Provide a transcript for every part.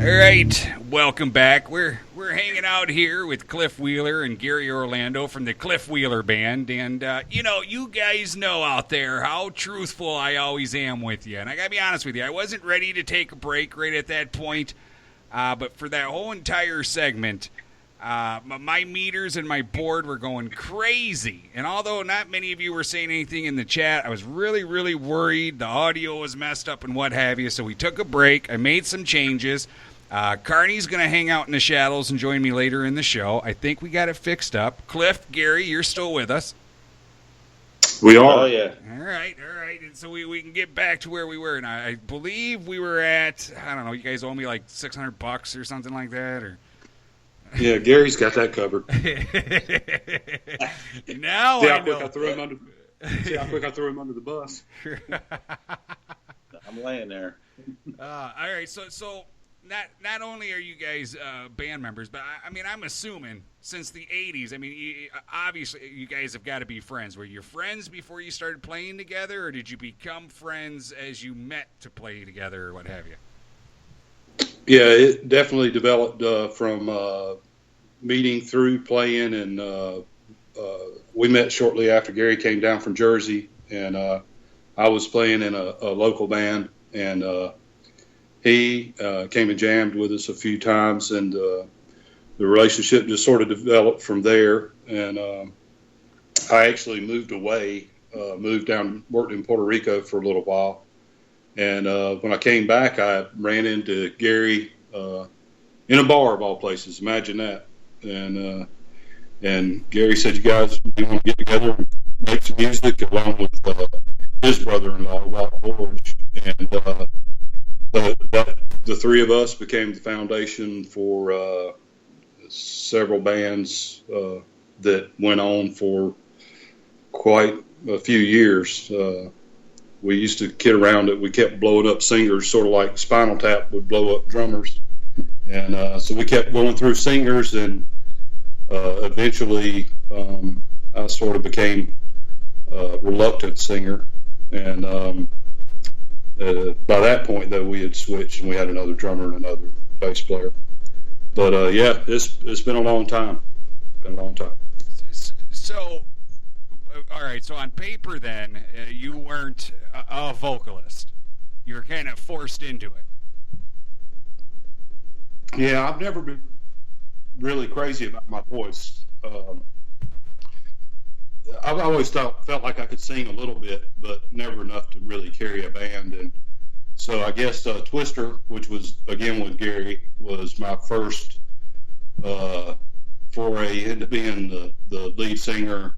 All right, welcome back. We're hanging out here with Cliff Wheeler and Gary Orlando from the Cliff Wheeler Band, and you guys know out there how truthful I always am with you. And I gotta be honest with you, I wasn't ready to take a break right at that point, but for that whole entire segment, my meters and my board were going crazy. And although not many of you were saying anything in the chat, I was really, really worried. The audio was messed up and what have you. So we took a break. I made some changes. Carney's going to hang out in the shadows and join me later in the show. I think we got it fixed up. Cliff, Gary, you're still with us. We are. Oh, yeah. All right. And so we can get back to where we were. And I believe we were at, I don't know, you guys owe me like $600 or something like that, or... Yeah, Gary's got that covered. Now See I how quick know. I threw him under the bus. I'm laying there. All right, so not only are you guys band members, but I'm assuming since the '80s. Obviously you guys have got to be friends. Were you friends before you started playing together, or did you become friends as you met to play together, or what have you? Yeah, it definitely developed from meeting through playing, and we met shortly after Gary came down from Jersey, and I was playing in a local band, and he came and jammed with us a few times, and the relationship just sort of developed from there. And I actually moved away, moved down, worked in Puerto Rico for a little while. And when I came back, I ran into Gary in a bar of all places. Imagine that. And Gary said, "You guys, we want to get together and make some music," along with his brother-in-law, Walt George. And the three of us became the foundation for several bands that went on for quite a few years. We used to kid around that we kept blowing up singers, sort of like Spinal Tap would blow up drummers. And so we kept going through singers, and eventually I sort of became a reluctant singer. And by that point, though, we had switched, and we had another drummer and another bass player. But yeah, it's been a long time. So, all right. So on paper, then you weren't a vocalist. You were kind of forced into it. Yeah, I've never been really crazy about my voice. I've always felt like I could sing a little bit, but never enough to really carry a band. And so I guess Twister, which was again with Gary, was my first foray into being the lead singer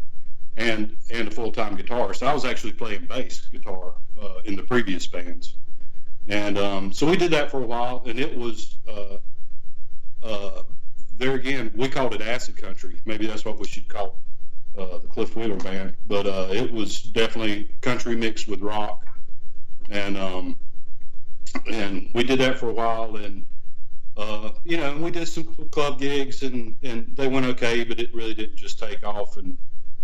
and a full-time guitarist. I was actually playing bass guitar in the previous bands. And so we did that for a while, and it was there again, we called it acid country. Maybe that's what we should call the Cliff Wheeler Band. But it was definitely country mixed with rock. And we did that for a while, and we did some club gigs, and they went okay, but it really didn't just take off. And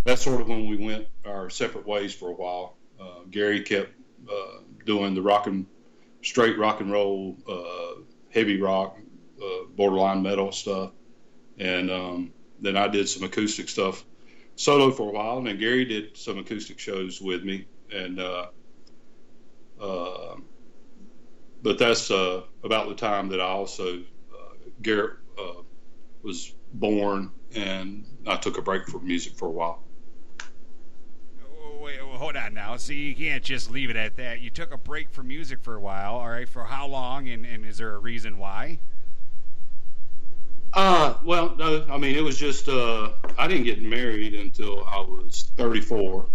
that's sort of when we went our separate ways for a while. Gary kept doing the straight rock and roll, heavy rock, borderline metal stuff. And then I did some acoustic stuff solo for a while, and then Gary did some acoustic shows with me. And but that's about the time that I also Garrett was born, and I took a break from music for a while. Wait, hold on now. See, you can't just leave it at that. You took a break from music for a while. All right, for how long, and is there a reason why? Well, no, I mean, it was just, I didn't get married until I was 34.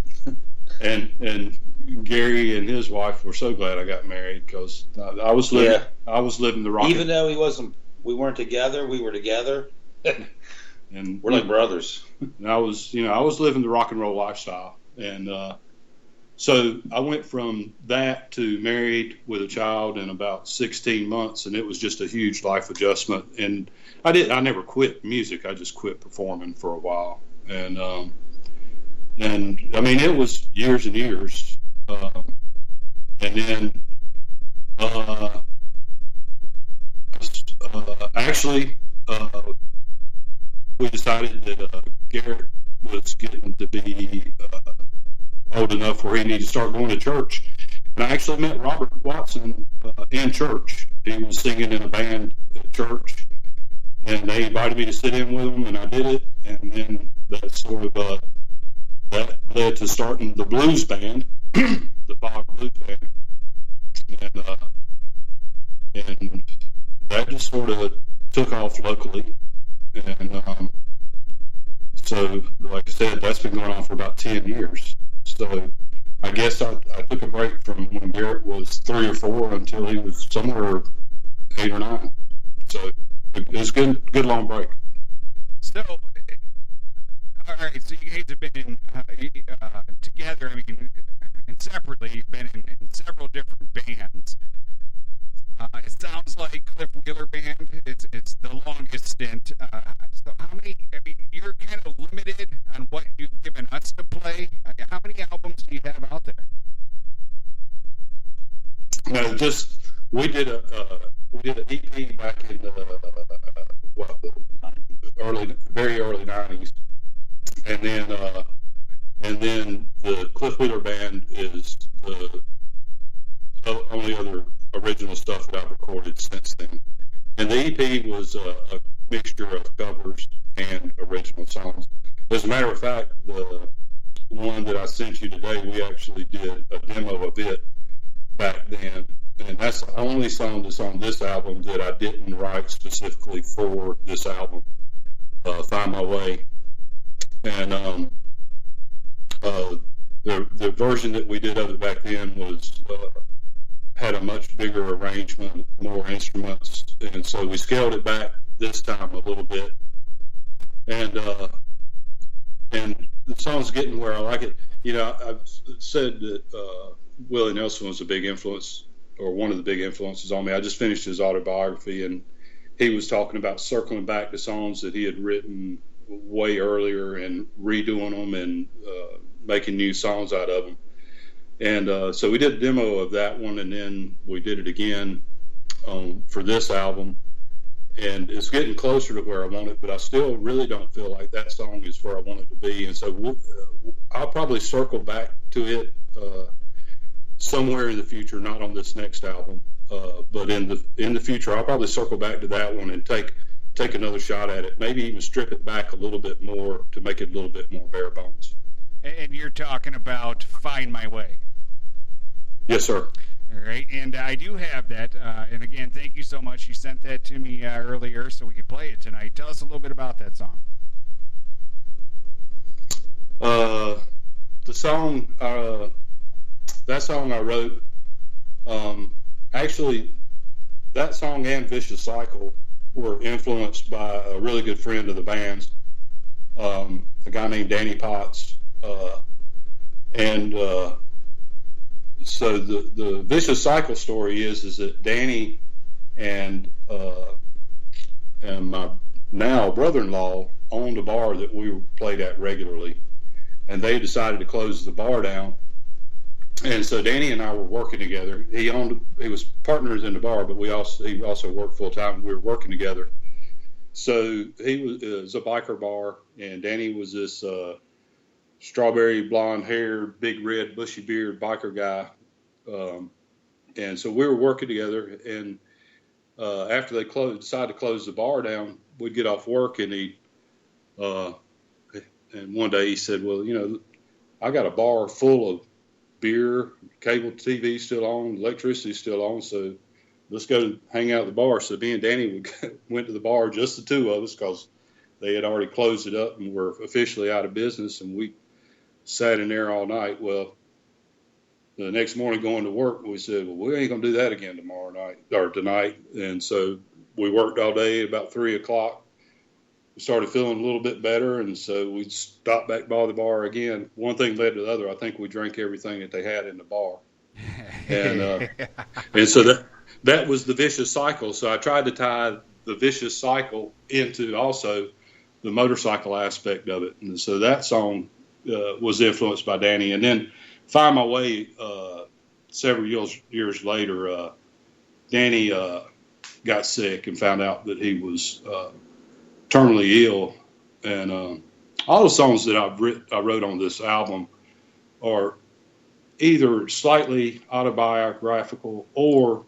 and Gary and his wife were so glad I got married, because I was living the rock. Even though we weren't together, we were together. And we're like brothers. And I was living the rock and roll lifestyle. And, so I went from that to married with a child in about 16 months, and it was just a huge life adjustment. And I never quit music. I just quit performing for a while. And I mean, it was years and years. And then actually, we decided that Garrett was getting to be old enough where he needed to start going to church. And I actually met Robert Watson in church. He was singing in a band at church, and they invited me to sit in with them, and I did it. And then that sort of that led to starting the blues band, the Fog Blues Band, and that just sort of took off locally. And so, like I said, that's been going on for about 10 years. So I guess I took a break from when Garrett was 3 or 4 until he was somewhere 8 or 9. So it was a good long break. So, all right, so you guys have been in, together, I mean, and separately, you've been in several different bands. It sounds like Cliff Wheeler Band is the longest stint. So how many, I mean, you're kind of limited on what you've given us to play. How many albums do you have out there? We did an EP back in the very early 90s. And then the Cliff Wheeler Band is the only other original stuff that I've recorded since then. And the EP was a mixture of covers and original songs. As a matter of fact, the one that I sent you today, we actually did a demo of it back then. And that's the only song that's on this album that I didn't write specifically for this album, Find My Way. And the version that we did of it back then was had a much bigger arrangement, more instruments, and so we scaled it back this time a little bit. And the song's getting where I like it. You know, I've said that Willie Nelson was a big influence, or one of the big influences on me. I just finished his autobiography, and he was talking about circling back to songs that he had written way earlier and redoing them and making new songs out of them. And so we did a demo of that one, and then we did it again for this album. And it's getting closer to where I want it, but I still really don't feel like that song is where I want it to be. And so I'll probably circle back to it somewhere in the future, not on this next album, but in the future, I'll probably circle back to that one and take another shot at it. Maybe even strip it back a little bit more to make it a little bit more bare bones. And you're talking about Find My Way. Yes, sir. All right, and I do have that. And again, thank you so much. You sent that to me earlier so we could play it tonight. Tell us a little bit about that song. The song, that song I wrote, actually, that song and Vicious Cycle were influenced by a really good friend of the band's, a guy named Danny Potts. So the Vicious Cycle story is that Danny and my now brother-in-law owned a bar that we played at regularly, and they decided to close the bar down. And so Danny and I were working together. He was partners in the bar, but he also worked full time. We were working together. So it was a biker bar, and Danny was this strawberry blonde hair, big red bushy beard biker guy. And so we were working together, and after they decided to close the bar down, we'd get off work, and and one day he said, well, you know, I got a bar full of beer, cable TV still on, electricity still on, so let's go hang out at the bar. So me and Danny went to the bar, just the two of us, because they had already closed it up and were officially out of business, and we sat in there all night. Well, the next morning going to work, we said, well, we ain't going to do that again tonight. And so we worked all day. About 3 o'clock, we started feeling a little bit better, and so we stopped back by the bar again. One thing led to the other. I think we drank everything that they had in the bar. And so that was the Vicious Cycle. So I tried to tie the Vicious Cycle into also the motorcycle aspect of it. And so that song was influenced by Danny. And then Find My Way, several years later, Danny got sick and found out that he was terminally ill. And all the songs that I wrote on this album are either slightly autobiographical or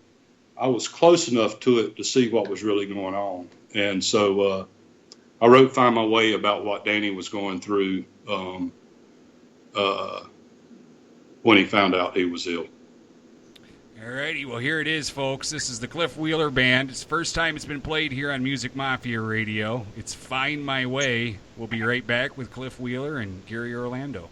I was close enough to it to see what was really going on. And so I wrote Find My Way about what Danny was going through when he found out he was ill. All righty, well, here it is, folks. This is the Cliff Wheeler Band. It's the first time it's been played here on Music Mafia Radio. It's Find My Way. We'll be right back with Cliff Wheeler and Gary Orlando.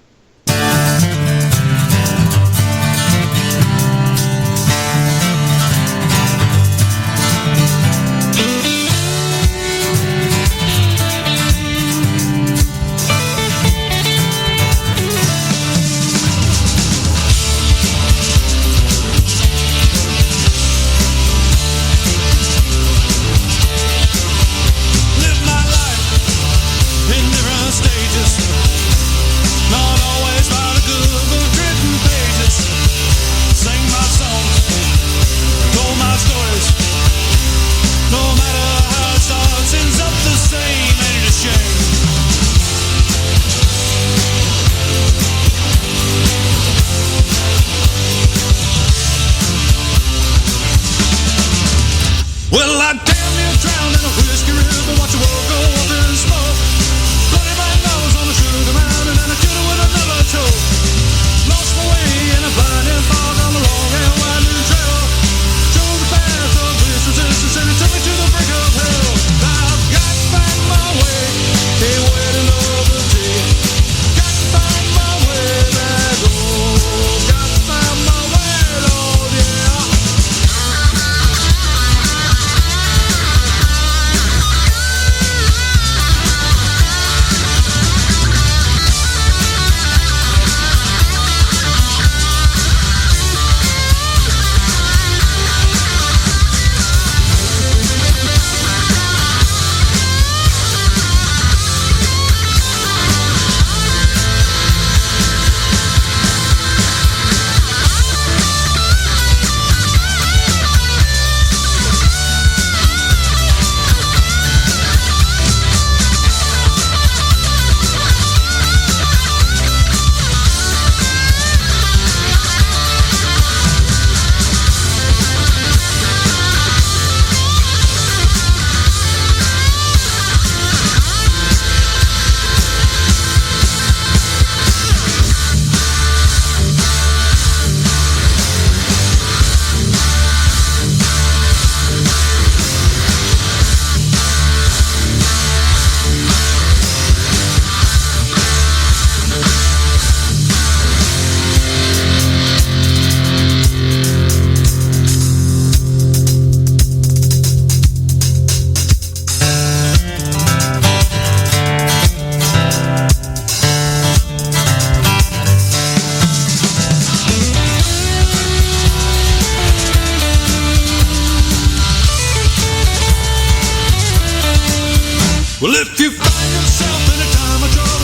Well, if you find yourself in a time of trouble,